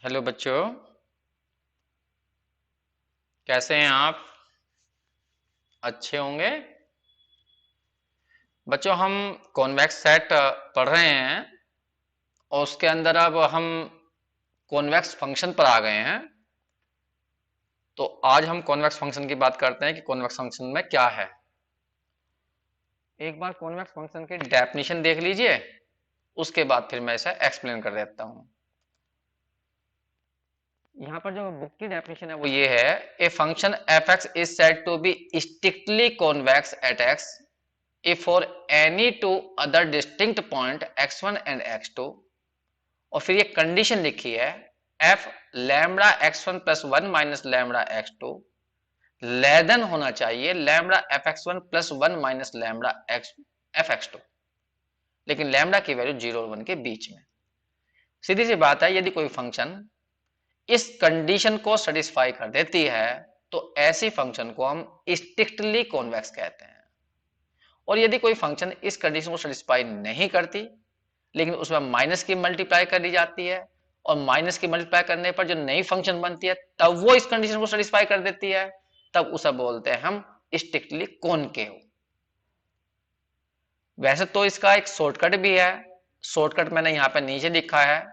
Hello बच्चों, कैसे हैं आप? अच्छे होंगे। बच्चों, हम कॉन्वेक्स सेट पढ़ रहे हैं और उसके अंदर अब हम कॉन्वेक्स फंक्शन पर आ गए हैं। तो आज हम कॉन्वेक्स फंक्शन की बात करते हैं कि कॉन्वेक्स फंक्शन में क्या है। एक बार कॉन्वेक्स फंक्शन की डेफिनेशन देख लीजिए, उसके बाद फिर मैं इसे एक्सप्लेन कर देता हूं। यहाँ पर जो बुक की डेफिनेशन है वो ये है, a function f x is said to be strictly convex at x if for any two other distinct point x1 and x2, और फिर ये कंडीशन लिखी है f lambda x1 plus one minus lambda x2 less than होना चाहिए lambda fx1 plus one minus lambda fx2, लेकिन lambda की value 0 और 1 के बीच में। सीधी सी बात है, यदि कोई फंक्शन इस कंडीशन को सेटिस्फाई कर देती है तो ऐसी फंक्शन को हम स्ट्रिक्टली कॉन्वेक्स कहते हैं। और यदि कोई फंक्शन इस कंडीशन को सेटिस्फाई नहीं करती लेकिन उसमें माइनस की मल्टीप्लाई कर दी जाती है और माइनस की मल्टीप्लाई करने पर जो नई फंक्शन बनती है तब वो इस कंडीशन को सेटिस्फाई कर देती है, तब उसे बोलते हैं हम स्ट्रिक्टली कॉनकेव। वैसे तो इसका एक शॉर्टकट भी है, शॉर्टकट मैंने यहाँ पे नीचे लिखा है,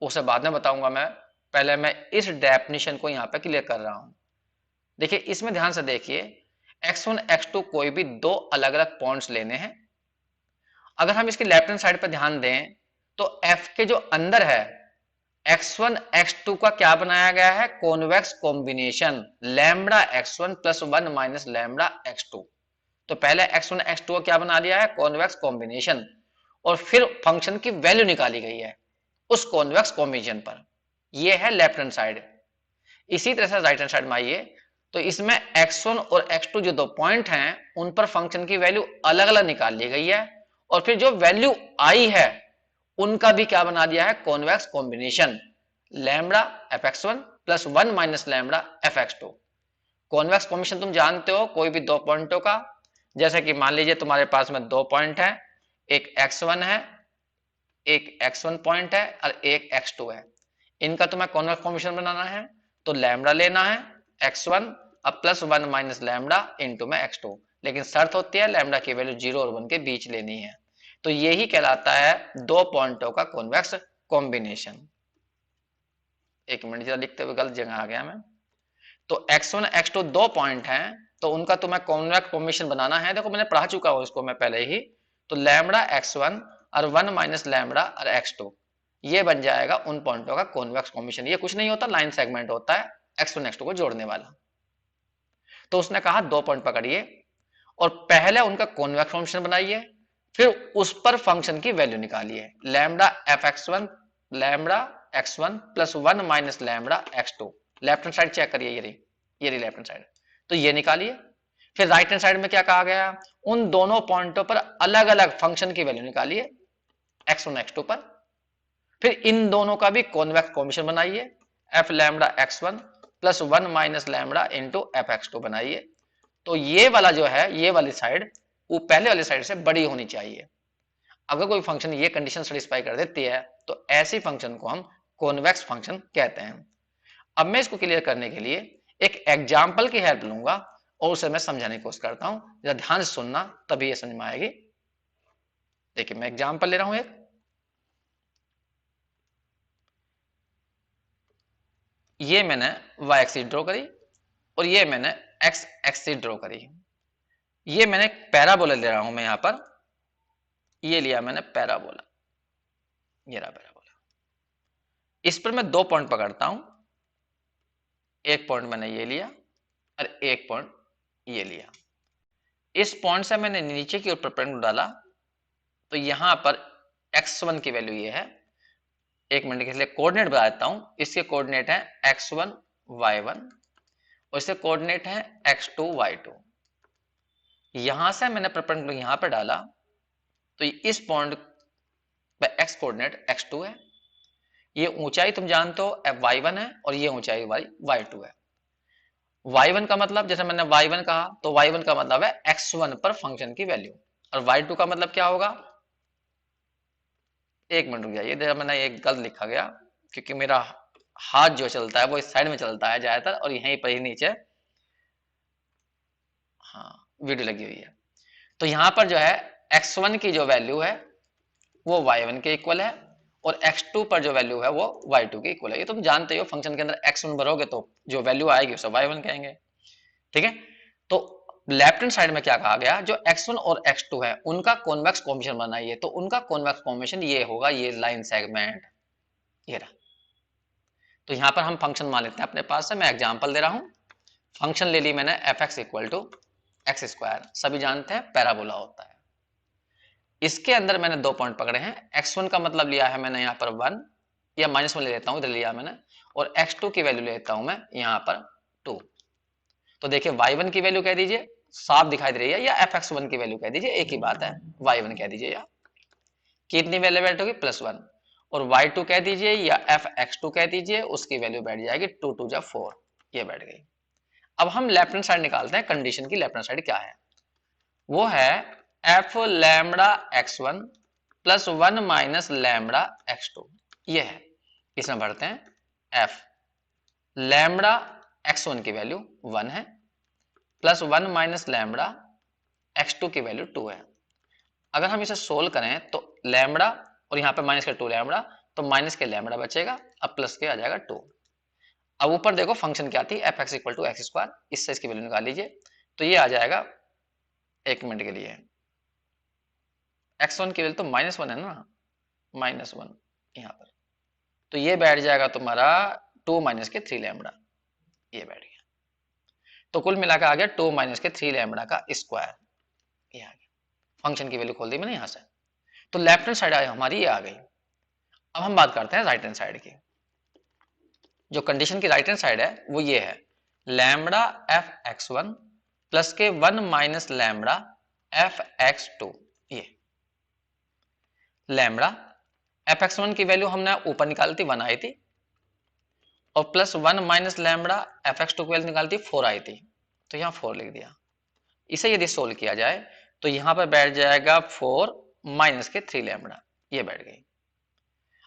उसे बाद में बताऊंगा मैं। पहले मैं इस डेफिनेशन को यहाँ पे क्लियर कर रहा हूं। देखिए, इसमें ध्यान से देखिए, x1 x2 कोई भी दो अलग अलग पॉइंट्स लेने हैं। अगर हम इसकी लेफ्ट हैंड साइड पर ध्यान दें तो f के जो अंदर है x1 x2 का क्या बनाया गया है, convex combination lambda x1 plus one minus lambda x2। तो पहले x1 x2 का क्या बना दिया है, कॉन्वेक्स कॉम्बिनेशन, और फिर फंक्शन की वैल्यू निकाली गई है उस कॉन्वेक्स कॉम्बिनेशन पर। यह है लेफ्ट हैंड साइड। इसी तरह से राइट हैंड साइड में आइए तो इसमें x1 और x2 जो दो पॉइंट हैं उन पर फंक्शन की वैल्यू अलग अलग निकाल ली गई है और फिर जो वैल्यू आई है उनका भी क्या बना दिया है, convex combination lambda fx1 plus one minus lambda fx2। Convex combination तुम जानते हो, कोई भी दो पॉइंटों का। जैसे कि मान लीजिए तुम्हारे पास में दो पॉइंट है, एक x1 है, एक x1 पॉइंट है और एक x2 है। इनका तुम्हें कॉन्वेक्स कॉम्बिनेशन बनाना है तो लैम्बडा लेना है x1 अब plus one minus lambda into में x2, लेकिन शर्त होती है लैम्बडा की वैल्यू 0 और 1 के बीच लेनी है। तो यही कहलाता है दो पॉइंटों का कॉन्वेक्स कॉम्बिनेशन। एक मिनट, जरा लिखते हुए गलत जगह आ गया मैं। तो x1 x2 दो पॉइंट हैं तो उनका तुम्हें कॉन्वेक्स कॉम्बिनेशन बनाना है। देखो, मैंने पढ़ा चुका हूं इसको मैं पहले ही। तो लैम्बडा x1 और वन माइनस लैम्बडा और x2, ये बन जाएगा उन पॉइंटों का कॉन्वेक्स कॉम्बिनेशन। ये कुछ नहीं होता, लाइन सेगमेंट होता है x1 x2 को जोड़ने वाला। तो उसने कहा दो पॉइंट पकड़िए और पहले उनका कॉन्वेक्स फंक्शन बनाइए, फिर उस पर फंक्शन की वैल्यू निकालिए lambda x one plus one minus lambda x2। Left hand side check करिए, ये रही लेफ्ट हैंड साइड। तो ये निकालिए। फिर राइट हैंड साइड में क्या कहा गया, उन दोनों पॉइंटों पर अलग अलग फंक्शन की वैल्यू निकालिए x1 x2 पर। फिर इन दोनों का भी कॉन्वेक्स कॉम्बिनेशन बनाइए, F lambda x1 plus one minus lambda into fx2 बनाइए। तो ये वाला जो है, ये वाली साइड वो पहले वाली साइड से बड़ी होनी चाहिए। अगर कोई फंक्शन ये कंडीशन सेटिस्फाई कर देती है तो ऐसी फंक्शन को हम कॉन्वेक्स फंक्शन कहते हैं। अब मैं इसको क्लियर करने के लिए एक एग्जाम्पल की हेल्प लूंगा और उसे मैं समझाने की कोशिश करता हूं। जरा ध्यान से सुनना, तभी ये समझ में आएगी। देखिए, मैं एग्जाम्पल ले रहा हूं एक। ये मैंने y एक्सिस ड्रॉ करी और ये मैंने x एक्सिस ड्रॉ करी। ये मैंने पैराबोला ले रहा हूं मैं, यहां पर ये लिया मैंने पैराबोला, ये रहा पैराबोला। इस पर मैं दो पॉइंट पकड़ता हूं, एक पॉइंट मैंने ये लिया और एक पॉइंट ये लिया। इस पॉइंट से मैंने नीचे की ओर परपेंडिकुलर डाला तो यहां पर x1 की वैल्यू ये है। एक मिनट के लिए कोऑर्डिनेट बता देता हूं। इसके कोऑर्डिनेट है x1 y1 और इसके कोऑर्डिनेट है x2 y2। यहां से मैंने परपेंडिकुलर यहां पर डाला तो इस पॉइंट पे x कोऑर्डिनेट x2 है, ये ऊंचाई तुम जानते हो y1 है और ये ऊंचाई y2 है। y1 का मतलब, जैसे मैंने y1 कहा तो y1 का मतलब है x1 पर फंक्शन की वैल्यू, और y2 का मतलब क्या होगा, एक मिनट रुक जाइए, मैंने एक गलत लिखा गया क्योंकि मेरा हाथ जो चलता है वो इस साइड में चलता है ज्यादातर, और यहीं पर ही नीचे हाँ वीडियो लगी हुई है। तो यहाँ पर जो है x1 की जो वैल्यू है वो y1 के इक्वल है, और x2 पर जो वैल्यू है वो y2 के इक्वल है। ये तुम जानते हो, फंक्शन के अंदर x1 भरोगे तो जो वैल्यू आएगी उसे y1 कहेंगे। ठीक है, तो लेफ्ट हैंड साइड में क्या कहा गया, जो x1 और x2 है उनका कॉन्वेक्स फॉर्मेशन बनाइए। तो उनका कॉन्वेक्स फॉर्मेशन ये होगा, ये लाइन सेगमेंट ये रहा। तो यहां पर हम फंक्शन मान लेते हैं अपने पास से, मैं एग्जांपल दे रहा हूं। फंक्शन ले ली मैंने f x equal to x square, सभी जानते हैं पैराबोला होता है। इसके अंदर मैंने दो पॉइंट पकड़े हैं, x1 का मतलब लिया है मैंने यहाँ पर 1 या -1 ले लेता हूं, इधर लिया मैंने, और x2 की वैल्यू ले लेता हूं मैं यहाँ पर 2। तो देखिए y1 की वैल्यू कह दीजिए, साफ दिखाई दे रही है, या fx1 की वैल्यू कह दीजिए, एक ही बात है, y1 कह दीजिए, या कितनी वैल्यू बैठ होगी +1, और y2 कह दीजिए या fx2 कह दीजिए, उसकी वैल्यू बैठ जाएगी 2 2 जा 4, ये बैठ गई। अब हम लेफ्ट हैंड साइड निकालते हैं, कंडीशन की लेफ्ट हैंड साइड क्या है, वो है f lambda x1 plus 1 minus lambda x2, ये है। इसमें भरते हैं f लैम्बडा x1 की वैल्यू 1 है, प्लस 1 माइनस लैम्बडा x2 की वैल्यू 2 है। अगर हम इसे सोल्व करें तो लैम्बडा और यहाँ पे माइनस के 2 लैम्बडा, तो माइनस के लैम्बडा बचेगा, अब प्लस के आ जाएगा 2। अब ऊपर देखो फंक्शन क्या थी, f x equal to x square, इससे इसकी वैल्यू निकाल लीजिए, तो ये आ जाएगा, एक मिनट के लिए, x1 की वैल्यू तो -1 है ना, -1 यहाँ पर, तो ये बैठ जाएगा तुम्हारा 2 माइनस के 3 लैम्बडा, ये बैठ गया। तो कुल मिलाकर आ गया 2 माइनस के 3 लैम्बडा का स्क्वायर, ये आ गया। फंक्शन की वैल्यू खोल दी मैंने यहाँ से, तो लेफ्ट हैंड साइड हमारी ये आ गई। अब हम बात करते हैं राइट हैंड साइड की। जो कंडीशन की राइट हैंड साइड है वो ये है, लैम्बडा एफ x1 प्लस के 1 माइनस लैम्बडा एफ x2, ये लैम्बडा एफ x1 की वैल्यू हमने ऊपर निकाली थी 1 आई थी, और plus 1 minus lambda F x2 की वैल्यू निकाली थी 4 आई थी, तो यहाँ 4 लिख दिया। इसे यदि सोल्व किया जाए तो यहाँ पर बैठ जाएगा 4 माइनस के 3 लैम्बडा, ये बैठ गई।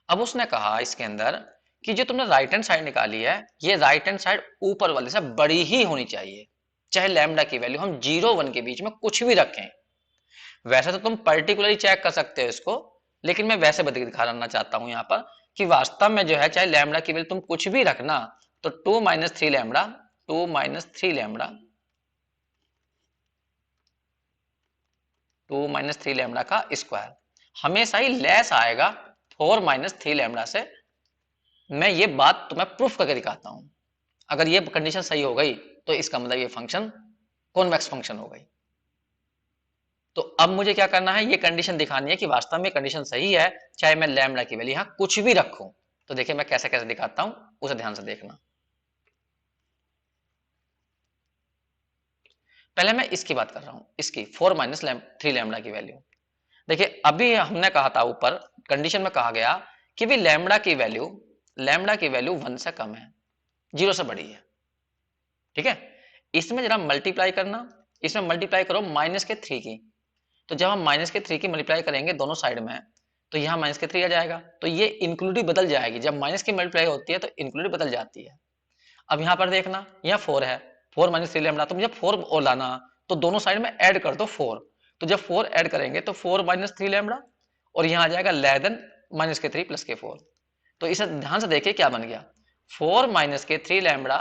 अब उसने कहा इसके अंदर कि जो तुमने राइट हैंड साइड निकाली है, ये राइट हैंड साइड ऊपर वाले से बड़ी ही होनी चाहिए, चाहे लैम्बडा की वैल्यू हम 0 1 के बीच में कुछ भी रखें। वैसे तो तुम पर्टिकुलरली चेक कर सकते हो इसको, लेकिन मैं वैसे बदल दिखाना चाहता हूं यहाँ पर कि वास्तव में जो है चाहे लैम्बडा की वैल्यू तुम कुछ भी रखना, तो 2 minus 3 lambda, 2 minus 3 lambda, 2 minus 3 lambda का स्क्वायर हमेशा ही लेस आएगा 4 माइनस 3 लैम्बडा से। मैं ये बात तुम्हें प्रूफ करके दिखाता हूं। अगर ये कंडीशन सही हो गई तो इसका मतलब ये फंक्शन कॉन्वेक्स फंक्शन हो गई। तो अब मुझे क्या करना है, ये कंडीशन दिखानी है कि वास्तव में कंडीशन सही है, चाहे मैं लैम्बडा की वैल्यू यहां कुछ भी रखूं। तो देखिए मैं कैसे कैसे दिखाता हूं, उसे ध्यान से देखना। पहले मैं इसकी बात कर रहा हूं, इसकी 4 माइनस 3 लैम्बडा की वैल्यू। देखिए अभी हमने कहा था ऊपर कंडीशन में कहा गया कि भी लैम्बडा की वैल्यू 1 से कम है, 0 से बड़ी है। ठीक है, इसमें जरा मल्टीप्लाई करना, इसमें मल्टीप्लाई करो माइनस के 3 की, तो जब हम माइनस के 3 की मल्टीप्लाई करेंगे दोनों साइड में, तो यहाँ माइनस के 3 आ जाएगा, तो ये इंक्लूडिव बदल जाएगी, जब माइनस की मल्टीप्लाई होती है तो इंक्लूडिव बदल जाती है। अब यहाँ पर देखना, यहाँ 4 है, 4 माइनस 3 लैम्बडा, तो मुझे 4 और लाना, तो दोनों साइड में ऐड कर दो 4, तो जब 4 ऐड करेंगे तो 4 माइनस 3 लैम्बडा, और यहाँ आ जाएगा लेस देन माइनस के 3 प्लस के 4। तो इसे ध्यान से देखिए क्या बन गया, 4 माइनस के 3 लैम्बडा,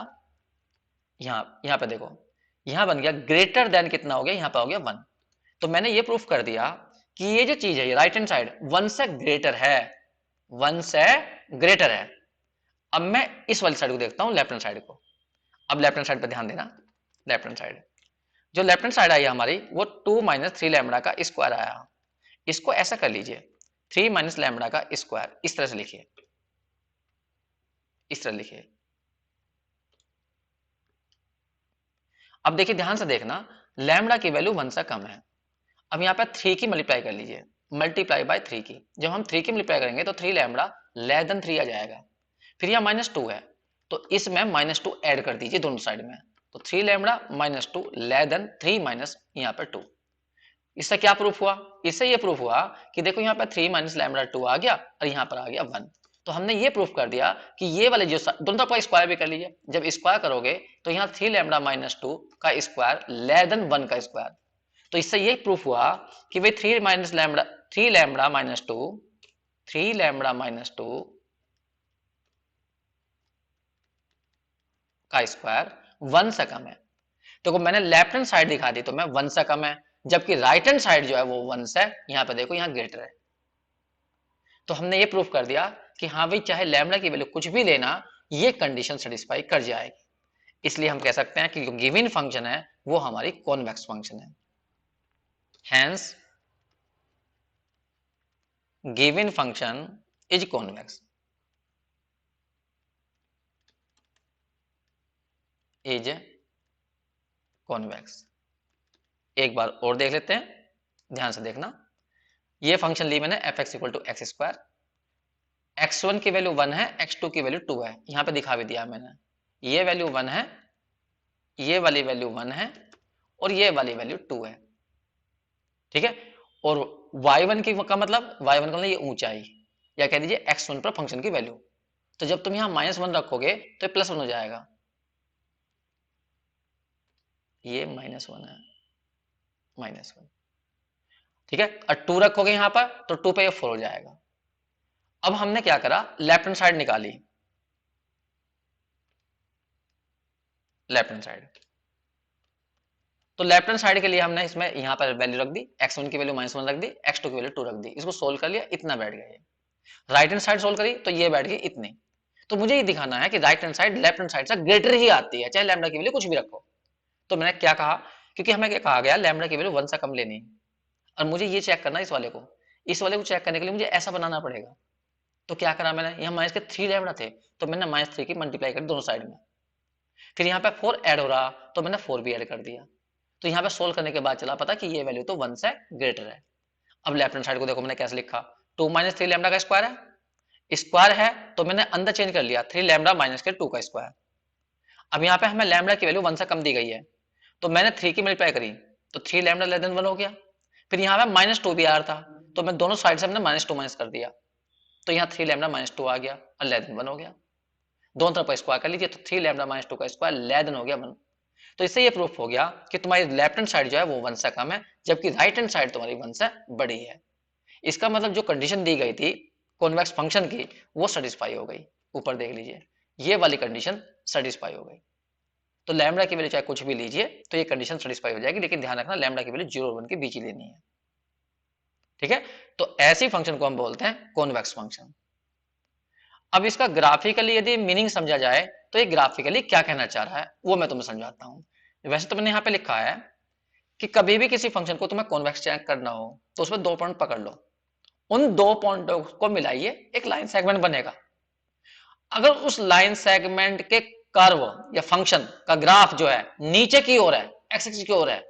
यहाँ पे देखो, यहाँ बन गया ग्रेटर देन कितना हो गया, यहाँ पे हो गया 1। तो मैंने ये प्रूफ कर दिया कि ये जो चीज है ये राइट हैंड साइड 1 से ग्रेटर है, 1 से ग्रेटर है। अब मैं इस वाली साइड को देखता हूं, लेफ्ट हैंड साइड को। अब लेफ्ट हैंड साइड पे ध्यान देना, लेफ्ट हैंड साइड, जो लेफ्ट हैंड साइड आई हमारी वो 2 माइनस 3 लैम्बडा का स्क्वायर आया। इसको ऐसा कर लीजिए, 3 माइनस लैम्बडा का स्क्वायर, इस तरह से लिखिए, इस तरह लिखिए। अब देखिए ध्यान से देखना, लैम्बडा की वैल्यू 1 से कम है। अब यहाँ पे 3 की मल्टीप्लाई कर लीजिए, मल्टीप्लाई बाय 3 की, जब हम 3 की मल्टीप्लाई करेंगे तो 3 लैम्बडा लेस देन 3 आ जाएगा। फिर यहाँ -2 है, तो इसमें -2 ऐड कर दीजिए दोनों साइड में, तो 3 लैम्बडा -2 लेस देन 3 माइनस यहाँ पे 2। इससे क्या प्रूफ हुआ, इससे ये प्रूफ हुआ कि देखो यहाँ पे 3 माइनस लैम्बडा 2 आ गया और यहाँ पर आ गया 1, तो हमने ये प्रूफ कर दिया कि ये वाले जो दोनों तरफ का स्क्वायर भी कर लीजिए, जब स्क्वायर करोगे तो यहाँ 3 लैम्डा माइनस 2 का स्क्वायर लेस देन 1 का स्क्वायर। तो इससे ये प्रूफ हुआ कि भाई 3 लैम्डा माइनस 2 3 लैम्डा माइनस 2 का स्क्वायर 1 से कम है। तो मैंने लेफ्ट हैंड साइड दिखा दी तो मैं 1 से कम है, जबकि राइट हैंड साइड जो है वो 1 से, यहाँ पे देखो यहाँ ग्रेटर है। तो हमने ये प्रूफ कर दिया कि हाँ भाई चाहे लैम्डा की वैल्यू कुछ भी लेना, ये कंडीशन सेटिस्फाई कर जाएगी। इसलिए हम कह सकते हैं कि जो गिवन फंक्शन है वो हमारी कॉन्वेक्स फंक्शन है। Hence given function is convex, is convex. एक बार और देख लेते हैं, ध्यान से देखना। ये फंक्शन ली मैंने f x equal to x square, x1 की वैल्यू 1 है, x2 की वैल्यू 2 है, यहां पे दिखा भी दिया मैंने। ये वैल्यू 1 है, ये वाली वैल्यू 1 है और ये वाली वैल्यू 2 है, ठीक है। और y1 की का मतलब y1 का मतलब ये ऊंचाई, या कह दीजिए x1 पर फंक्शन की वैल्यू। तो जब तुम यहां -1 रखोगे तो ये +1 हो जाएगा, ये -1 है, -1, ठीक है। और 2 रखोगे यहां पर तो 2 पे ये 4 हो जाएगा। अब हमने क्या करा, लेफ्ट हैंड साइड निकाली, लेफ्ट हैंड साइड। तो लेफ्ट हैंड साइड के लिए हमने इसमें यहाँ पर वैल्यू रख दी, x1 की वैल्यू -1 रख दी, x2 की वैल्यू 2 रख दी, इसको सोल्व कर लिया, इतना बैठ गया। ये राइट हैंड साइड सोल्व करी तो ये बैठ गई इतनी। तो मुझे ये दिखाना है कि right hand side left hand side से ग्रेटर ही आती है, चाहे लैम्डा की वैल्यू कुछ भी रखो। तो मैंने क्या कहा, क्योंकि हमें क्या कहा गया, लैम्डा की वैल्यू 1 से कम लेनी, और मुझे ये चेक करना है इस वाले को चेक करने के लिए मुझे ऐसा बनाना पड़ेगा। तो क्या करा मैंने, यहाँ माइनस के 3 लैम्डा थे तो मैंने -3 की मल्टीप्लाई कर दोनों साइड में, फिर यहाँ पे 4 ऐड हो रहा तो मैंने 4 भी ऐड कर दिया। तो यहाँ पे सोल्व करने के बाद चला पता कि ये वैल्यू तो 1 से ग्रेटर है। अब लेफ्ट हैंड साइड को देखो मैंने कैसे लिखा, 2 - 3 लैम्डा का स्क्वायर है, स्क्वायर है तो मैंने अंदर चेंज कर लिया, 3 लैम्डा माइनस के 2 का स्क्वायर। अब यहाँ पे हमें लैम्डा की वैल्यू 1 से कम दी गई है, तो मैंने 3 की मल्टीप्लाई करी तो 3 लैम्डा लेस देन 1 हो गया। फिर यहाँ पे -2 भी आ रहा था तो मैं दोनों साइड से हमने -2 माइनस कर दिया, तो यहाँ 3 लैम्डा -2 आ गया और लेस देन 1 हो गया। दोनों तरफ स्क्वायर कर लीजिए तो 3 लैम्डा -2 का स्क्वायर लेस देन हो गया 1। तो इससे ये प्रूफ हो गया कि तुम्हारी लेफ्ट हैंड साइड जो है वो 1 से कम है, जबकि राइट हैंड साइड तुम्हारी 1 से बड़ी है। इसका मतलब जो कंडीशन दी गई थी कॉन्वेक्स फंक्शन की वो सेटिस्फाई हो गई। ऊपर देख लीजिए, ये वाली कंडीशन सेटिस्फाई हो गई। तो लैम्डा की वैल्यू चाहे कुछ भी लीजिए तो ये कंडीशन सेटिस्फाई हो जाएगी, लेकिन ध्यान रखना लैम्डा की वैल्यू 0 और 1 के बीच ही लेनी है, ठीक है। तो ऐसी फंक्शन को हम बोलते हैं कॉन्वेक्स फंक्शन। अब इसका ग्राफिकली यदि मीनिंग समझा जाए तो ये ग्राफिकली क्या कहना चाह रहा है वो मैं तुम्हें समझाता हूं। वैसे तो मैंने यहाँ पे लिखा है कि कभी भी किसी फंक्शन को तुम्हें कॉन्वेक्स चेक करना हो तो उसमें 2 पॉइंट पकड़ लो, उन 2 पॉइंटों को मिलाइए, एक लाइन सेगमेंट बनेगा। अगर उस लाइन सेगमेंट के कर्व या फंक्शन का ग्राफ जो है नीचे की ओर है, एक्स एक्सिस की ओर है,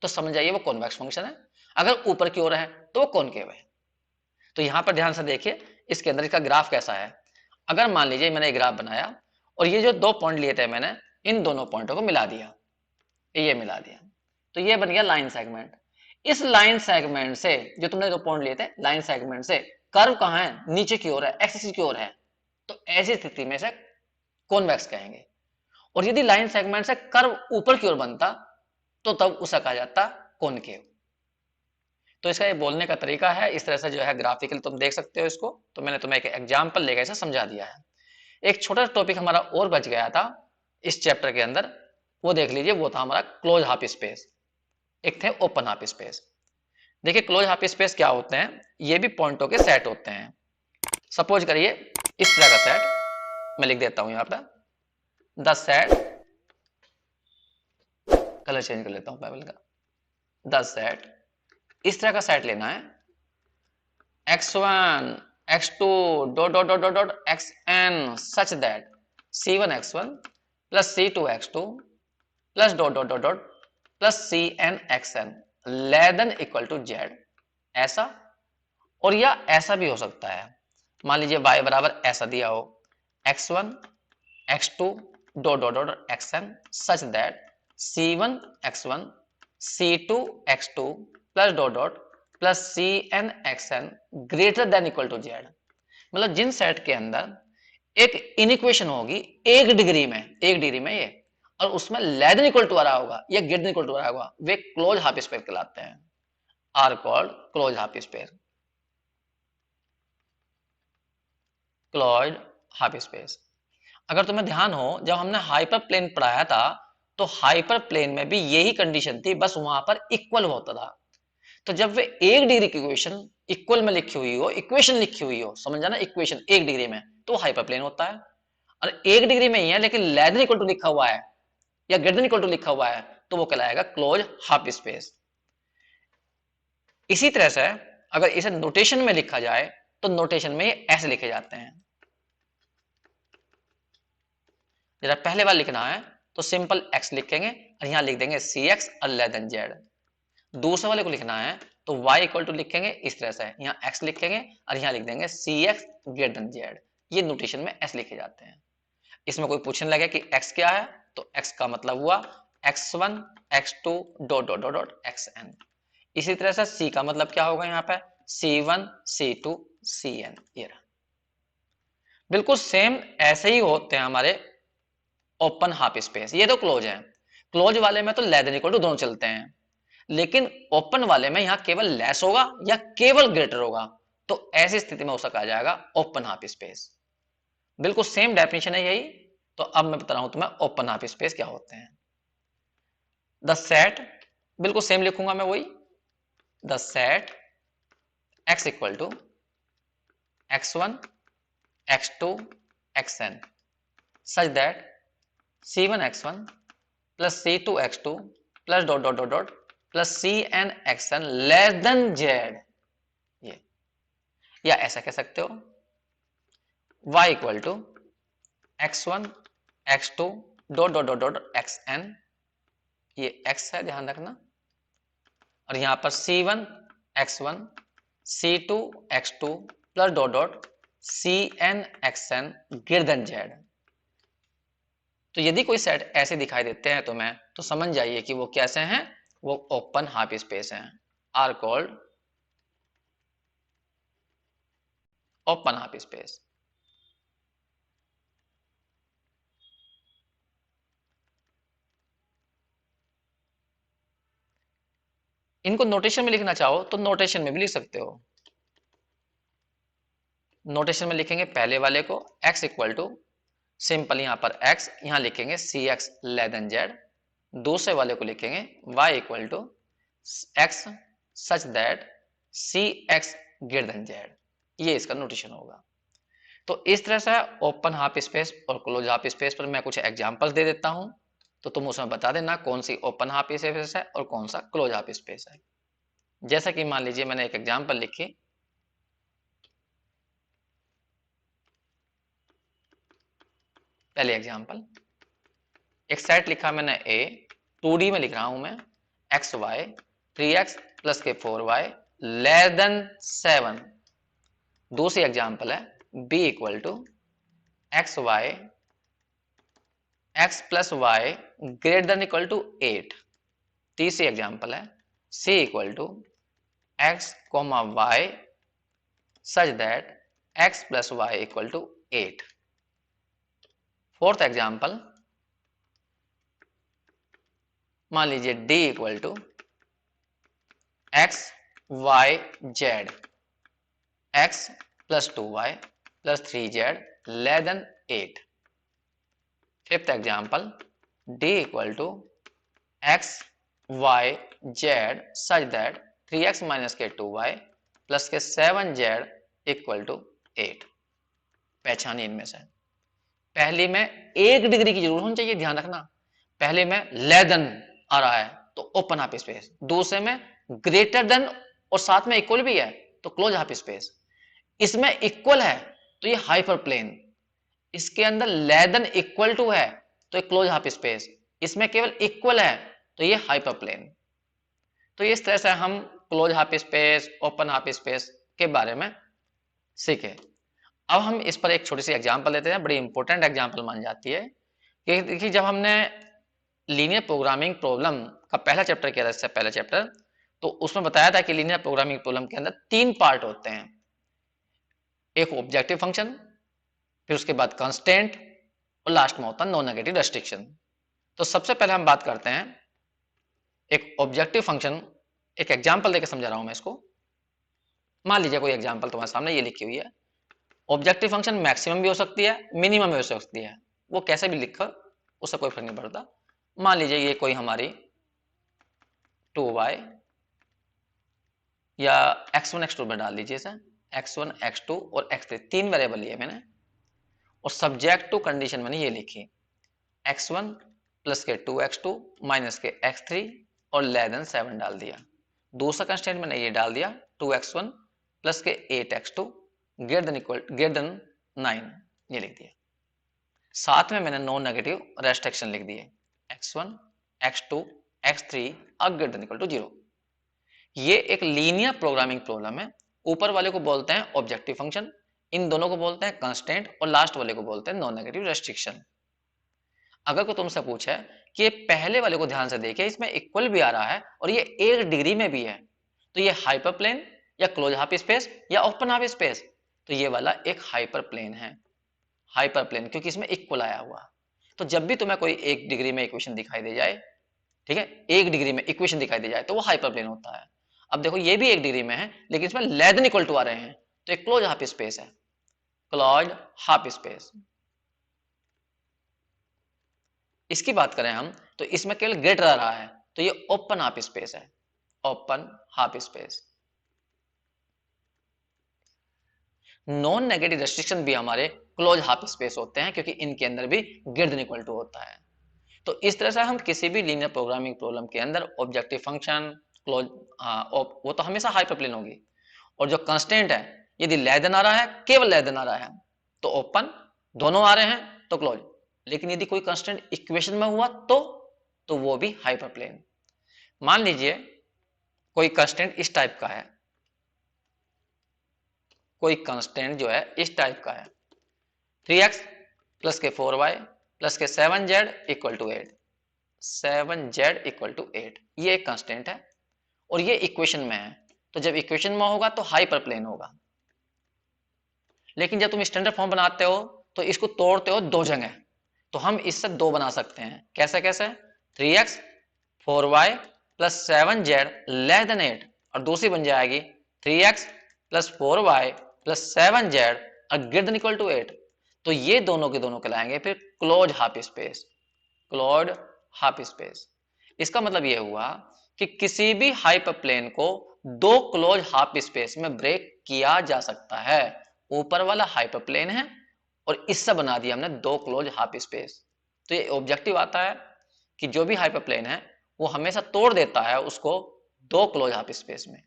तो समझ जाइए वो कॉन्वेक्स फंक्शन है। अगर ऊपर की ओर है तो वो कॉनकेव है। तो यहां पर ध्यान से देखिए इसके अंदर इसका ग्राफ कैसा है। अगर मान लीजिए मैंने एक ग्राफ बनाया और ये जो 2 पॉइंट लिए थे मैंने, इन दोनों पॉइंटों को मिला दिया, ये मिला दिया, तो ये बन गया लाइन सेगमेंट। इस लाइन सेगमेंट से जो तुमने 2 पॉइंट लिए थे, लाइन सेगमेंट से कर्व कहां है, नीचे की ओर है, एक्स एक्सिस की ओर है, तो ऐसी स्थिति में से कॉन्वेक्स कहेंगे। और यदि लाइन सेगमेंट से कर्व ऊपर की ओर बनता तो तब उसे कहा जाता कॉनकेव। तो इसका ये बोलने का तरीका है, इस तरह से जो है ग्राफिकली तुम देख सकते हो इसको। तो मैंने तुम्हें एक एग्जांपल लेकर इसे समझा दिया है। एक छोटा टॉपिक हमारा और बच गया था इस चैप्टर के अंदर, वो देख लीजिए, वो था हमारा क्लोज हाफ स्पेस, एक थे ओपन हाफ स्पेस। देखिए क्लोज हाफ स्पेस क्या होते हैं, ये भी पॉइंटों के सेट होते हैं। सपोज करिए इस तरह का सेट मैं लिख देता हूं यहां पर, द सेट, कलर चेंज कर लेता हूं पेबल का, द सेट, इस तरह का सेट लेना है, x1 x2 dot dot dot dot xn such that c1 x1 plus c2 x2 plus dot dot dot dot plus cn xn less than equal to z, ऐसा। और या ऐसा भी हो सकता है, मान लीजिए y बराबर ऐसा दिया हो, x1 x2 dot dot dot xn such that c1 x1 c2 x2 plus dot dot plus c n x n greater than equal to z. मतलब जिन सेट के अंदर एक इनइक्वेशन होगी एक डिग्री में ये, और उसमें लेस देन इक्वल टू आ रहा होगा या ग्रेटर देन इक्वल टू आ रहा होगा, वे क्लोज हाफ स्पेयर कहलाते हैं, are called close half space, close half space. अगर तुम्हें ध्यान हो, जब हमने हाइपर प्लेन पढ़ाया था तो हाइपर प्लेन में भी यही कंडीशन थी, बस वहां पर इक्वल होता था। तो जब वे एक डिग्री की इक्वेशन इक्वल में लिखी हुई हो, इक्वेशन लिखी हुई हो, समझ जाना, इक्वेशन एक डिग्री में, तो हाइपर प्लेन होता है। और एक डिग्री में ही है लेकिन लेस देन इक्वल टू लिखा हुआ है या ग्रेटर देन इक्वल टू लिखा हुआ है, तो वो कहलाएगा क्लोज हाफ स्पेस। इसी तरह से अगर इसे नोटेशन में लिखा जाए तो नोटेशन में ऐसे लिखे जाते हैं। जरा पहले बार लिखना है तो सिंपल x लिखेंगे और यहां लिख देंगे cx और लेस देन z। दूसरे वाले को लिखना है तो y इक्वल टू लिखेंगे इस तरह से, यहाँ x लिखेंगे और यहाँ लिख देंगे cx ग्रेटर देन z। ये नोटेशन में ऐसे लिखे जाते हैं। इसमें कोई पूछने लगे कि x क्या है, तो x का मतलब हुआ x1 x2 dot dot dot dot xn। इसी तरह से c का मतलब क्या होगा, यहाँ पे c1 c2 cn। ये रहा, बिल्कुल सेम ऐसे ही होते हैं हमारे ओपन हाफ स्पेस। ये तो क्लोज है, क्लोज वाले में तो लेस देन इक्वल टू दोनों चलते हैं, लेकिन ओपन वाले में यहां केवल लेस होगा या केवल ग्रेटर होगा, तो ऐसी स्थिति में उसका कहा जाएगा ओपन हाफ स्पेस। बिल्कुल सेम डेफिनेशन है यही। तो अब मैं बता रहा हूं तुम्हें ओपन हाफ स्पेस क्या होते हैं। द सेट, बिल्कुल सेम लिखूंगा मैं वही, the set x equal to x1 x2 xn such that c1 x1 plus c2 x2 plus dot dot dot dot plus cn xn less than z। ये, या ऐसा कह सकते हो y equal to x1 x2 dot dot dot dot xn, ये x है ध्यान रखना, और यहां पर c1 x1 c2 x2 plus dot dot cn xn greater than z। तो यदि कोई सेट ऐसे दिखाई देते हैं तुम्हें, तो समझ जाइए कि वो कैसे हैं, वो ओपन हाफ स्पेस हैं, are called open half space. इनको नोटेशन में लिखना चाहो तो नोटेशन में भी लिख सकते हो। नोटेशन में लिखेंगे पहले वाले को x इक्वल टू सिंपल, यहां पर x, यहां लिखेंगे cx लेस देन z। दूसरे वाले को लिखेंगे y equal to x such that cx greater than z। ये इसका नोटेशन होगा। तो इस तरह से ओपन हाफ स्पेस और क्लोज हाफ स्पेस पर मैं कुछ एग्जांपल्स दे देता हूं, तो तुम उसमें बता देना कौन सी ओपन हाफ स्पेस है और कौन सा क्लोज हाफ स्पेस है। जैसा कि मान लीजिए मैंने एक एग्जांपल लिखी, पहले एग्जांपल, एक सेट लिखा मैंने A, 2D में लिख रहा हूं मैं, एक्स वाई 3x प्लस के 4y लेस देन 7। दूसरी एग्जांपल है B equal to x y x plus y greater than equal to 8। तीसरी एग्जांपल है C equal to x comma y such that x plus y equal to 8। Fourth example, मान लीजिए D equal to x y z x plus 2y plus 3z less than 8। Fifth example, D equal to x y z such that 3x minus के 2y plus के 7z equal to 8। पहचानिए इनमें से, पहली में 1 degree की जरूर होनी चाहिए, ध्यान रखना। पहले में लेस देन आ रहा है तो ओपन हाफ स्पेस, दूसरे में ग्रेटर देन और साथ में इक्वल भी है तो क्लोज हाफ स्पेस। इसमें इक्वल है तो ये हाइपर प्लेन, इसके अंदर लेस देन इक्वल टू है तो ये क्लोज हाफ स्पेस, इसमें केवल इक्वल है तो ये हाइपर प्लेन। तो इस तरह से हम close half space, open half space के बारे में सीखे। अब हम इस पर एक छोटी सी एग्जांपल लेते हैं, बड़ी इंपॉर्टेंट एग्जांपल मान जाती है कि देखिए जब हमने लीनियर प्रोग्रामिंग प्रॉब्लम का पहला चैप्टर किया था, इससे पहला चैप्टर, तो उसमें बताया था कि लीनियर प्रोग्रामिंग प्रॉब्लम के अंदर 3 पार्ट होते हैं। एक ऑब्जेक्टिव फंक्शन, फिर उसके बाद कंस्टेंट, और लास्ट में होता है नॉन नेगेटिव रेस्ट्रिक्शन। तो सबसे पहले हम बात करते हैं एक ऑब्जेक्टिव फंक्शन, एक एग्जांपल देकर समझा रहा हूं मैं इसको। मान लीजिए कोई एग्जांपल तुम्हारे सामने ये लिखी हुई है, ऑब्जेक्टिव फंक्शन मैक्सिमम भी हो सकती है, मिनिमम भी हो सकती है, वो कैसे भी लिखकर उससे कोई फर्क नहीं पड़ता। मान लीजिए ये कोई हमारी 2y या x1 x2 में डाल लीजिए इसे, x1 x2 और x3 तीन वेरिएबल लिए मैंने, और सब्जेक्ट टू कंडीशन मैंने ये लिखी, x1 प्लस के 2x2 माइनस के x3 और लेस देन 7 डाल दिया। दूसरा कंस्टेंट मैंने ये डाल दिया 2x1 प्लस के 8x2 ग्रेटर देन 9, ये लिख दिया। साथ में मैंने नॉन नेगेटिव रेस्ट्रिक्शन लिख दिए, x1 x2 x3 are greater than equal to 0। ये एक लीनियर प्रोग्रामिंग प्रॉब्लम है। ऊपर वाले को बोलते हैं ऑब्जेक्टिव फंक्शन, इन दोनों को बोलते हैं कंस्टेंट, और लास्ट वाले को बोलते हैं नॉन नेगेटिव रेस्ट्रिक्शन। अगर कोई तुमसे पूछे कि ये पहले वाले को ध्यान से देखिए, इसमें इक्वल भी आ रहा है और ये 1 डिग्री में भी है, तो ये हाइपर प्लेन या क्लोज हाफ स्पेस या ओपन हाफ स्पेस, तो ये वाला एक हाइपर प्लेन है, हाइपर प्लेन, क्योंकि इसमें इक्वल आया हुआ। तो जब भी तुम्हें कोई 1 डिग्री में इक्वेशन दिखाई दे जाए, ठीक है, 1 डिग्री में इक्वेशन दिखाई दे जाए, तो वो हाइपर प्लेन होता है। अब देखो ये भी 1 डिग्री में है, लेकिन इसमें लेस देन इक्वल टू आ रहे हैं, तो एक क्लोज हाफ स्पेस है, क्लोज हाफ स्पेस। इसकी बात करें हम, तो इसमें केवल ग्रेटर आ रहा है, तो ये ओपन हाफ स्पेस है, open half space. Non negative restriction भी हमारे क्लोज हाफ स्पेस होते हैं, क्योंकि इनके अंदर भी ग्रेटर देन इक्वल टू होता है। तो इस तरह से हम किसी भी लीनियर प्रोग्रामिंग प्रॉब्लम के अंदर ऑब्जेक्टिव फंक्शन, क्लोज, वो तो हमेशा हाइपर प्लेन होगी, और जो कंस्टेंट है यदि लेस देन आ रहा है, केवल लेस देन आ रहा है, तो ओपन, दोनों आ रहे हैं तो क्लोज। लेकिन यदि कोई कंस्टेंट इक्वेशन में हुआ तो वो भी हाइपर प्लेन। मान लीजिए कोई कंस्टेंट इस टाइप का है, कोई कंस्टेंट जो है इस टाइप का है, 3x प्लस के 4y प्लस के 7z equal to 8, 7z equal to 8, ये एक कंस्टेंट है और ये इक्वेशन में है। तो जब इक्वेशन में होगा तो हाइपर प्लेन होगा, लेकिन जब तुम स्टैंडर्ड फॉर्म बनाते हो तो इसको तोड़ते हो दो जगह, तो हम इससे दो बना सकते हैं। कैसे कैसे? 3x 4y plus 7z less than 8, और दूसरी बन जाएगी 3x plus 4y plus 7z greater than equal to 8। तो ये दोनों के दोनों कहलाएंगे फिर close half space, close half space. इसका मतलब ये हुआ कि किसी भी हाइपर प्लेन को दो क्लोज हाफ स्पेस में ब्रेक किया जा सकता है। ऊपर वाला हाइपर प्लेन है और इससे बना दिया हमने दो क्लोज हाफ स्पेस। तो ये ऑब्जेक्टिव आता है कि जो भी हाइपर प्लेन है वो हमेशा तोड़ देता है उसको दो क्लोज हाफ स्पेस में।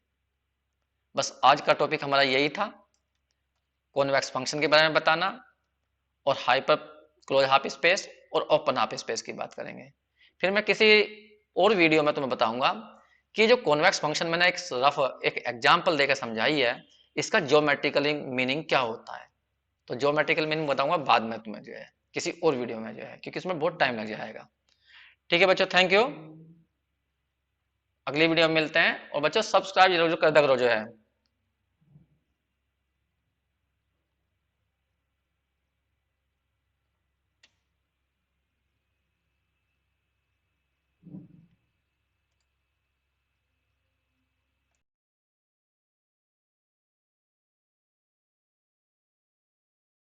बस आज का टॉपिक हमारा यही था, कॉन्वेक्स फंक्शन के बारे में बताना, और हाइपर क्लोज हाफ स्पेस और ओपन हाफ स्पेस की बात करेंगे। फिर मैं किसी और वीडियो में तुम्हें बताऊंगा कि जो कॉन्वेक्स फंक्शन मैंने एक रफ एक एग्जांपल देकर समझाई है, इसका ज्योमेट्रिकल मीनिंग क्या होता है। तो ज्योमेट्रिकल मीनिंग बताऊंगा बाद में तुम्हें जो है किसी और वीडियो में जो है, क्योंकि इसमें बहुत टाइम लग जाएगा। ठीक है बच्चों, थैंक यू। अगली वीडियो में मिलते हैं, और बच्चों सब्सक्राइब जरूर कर दो जो है।